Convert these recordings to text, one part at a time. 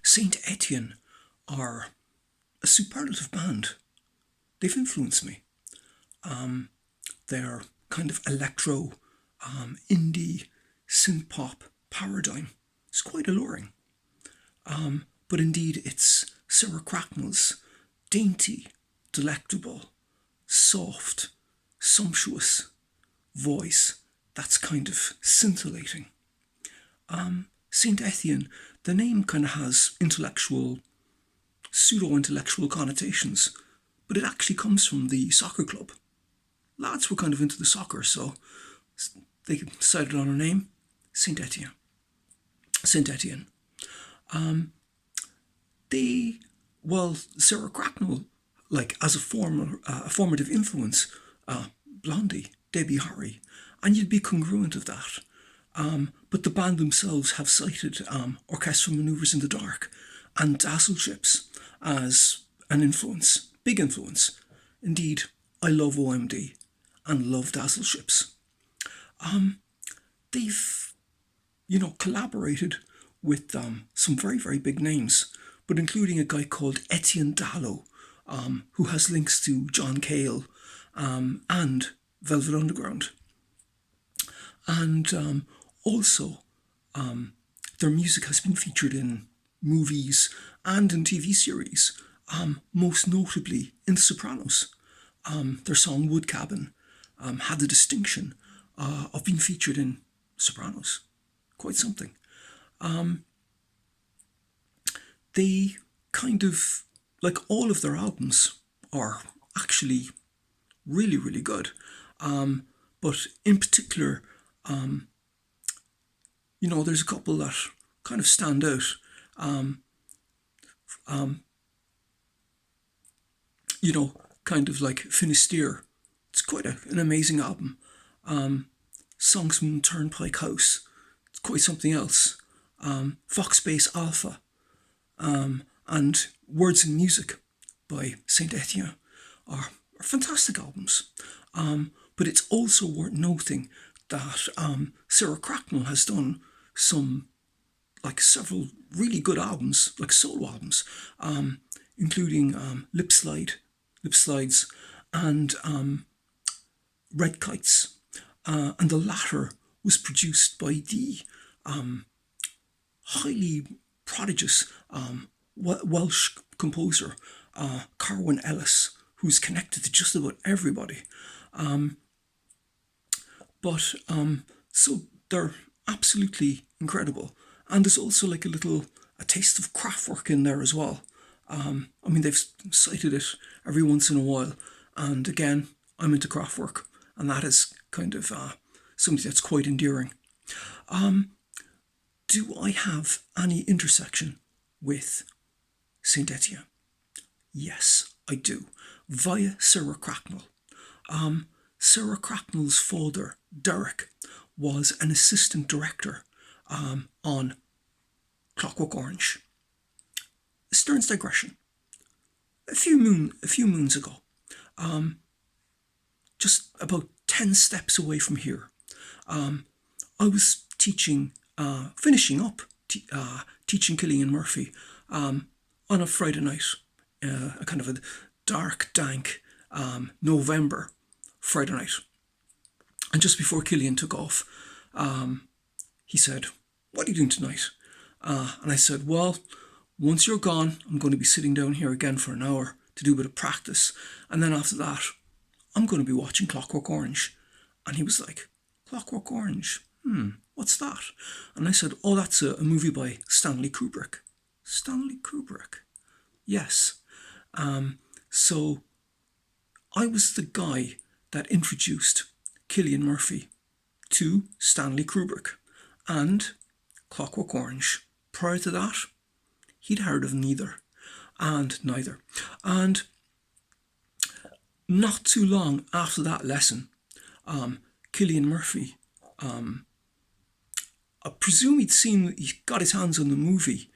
St Etienne are a superlative band. They've influenced me. Their kind of electro, indie, synth pop paradigm is quite alluring. But indeed, it's Sarah Cracknell's dainty, delectable, soft, sumptuous voice that's kind of scintillating. St Etienne, the name kind of has intellectual, pseudo-intellectual connotations, but it actually comes from the soccer club. Lads were kind of into the soccer, so they decided on a name, St Etienne. St Etienne. Sarah Cracknell, like as a formative influence, Blondie, Debbie Harry, and you'd be congruent of that. But the band themselves have cited orchestral manoeuvres in the dark and dazzle ships as an influence, big influence. Indeed, I love OMD and love dazzle ships. They've, collaborated with some very, very big names, but including a guy called Etienne Dallo, who has links to John Cale and Velvet Underground. And also, their music has been featured in movies and in TV series, most notably in The Sopranos. Their song Wood Cabin had the distinction of being featured in Sopranos. Quite something. They kind of, like all of their albums, are actually really, really good. But in particular, there's a couple that kind of stand out. Kind of like Finisterre. It's quite an amazing album. Songs from Turnpike House. It's quite something else. Fox Space Alpha. And Words and Music by St Etienne are fantastic albums. But it's also worth noting that Sarah Cracknell has done several really good albums, like solo albums, including Lip Slides, and Red Kites. And the latter was produced by the highly prodigious Welsh composer Carwyn Ellis, who's connected to just about everybody. So they're absolutely incredible. And there's also like a taste of Kraftwerk in there as well. They've cited it every once in a while. And again, I'm into Kraftwerk, and that is kind of something that's quite endearing. Do I have any intersection with St Etienne? Yes, I do, via Sarah Cracknell. Sarah Cracknell's father, Derek, was an assistant director on Clockwork Orange. Stern's digression. A few moons ago, just about 10 steps away from here, I was finishing up teaching Cillian Murphy on a Friday night, a kind of a dark, dank November Friday night. And just before Cillian took off, he said, "What are you doing tonight?" And I said, "Well, once you're gone, I'm going to be sitting down here again for an hour to do a bit of practice. And then after that, I'm going to be watching Clockwork Orange." And he was like, "Clockwork Orange? What's that?" And I said, "Oh, that's a movie by Stanley Kubrick." Stanley Kubrick? Yes. So I was the guy that introduced Cillian Murphy to Stanley Kubrick and Clockwork Orange. Prior to that, he'd heard of neither. And not too long after that lesson, Cillian Murphy, I presume he got his hands on the movie.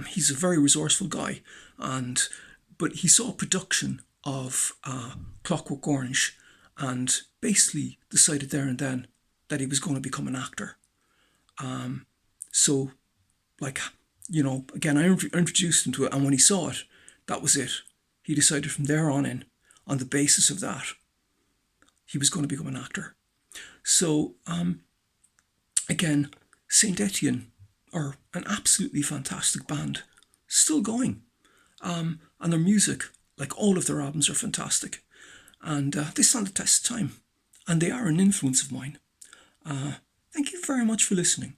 He's a very resourceful guy, but he saw a production of Clockwork Orange and basically decided there and then that he was going to become an actor. So, again, I introduced him to it, and when he saw it, that was it. He decided from there on in, on the basis of that, he was going to become an actor. So, again, St Etienne are an absolutely fantastic band, still going. And their music, like all of their albums, are fantastic. And they stand the test of time. And they are an influence of mine. Thank you very much for listening.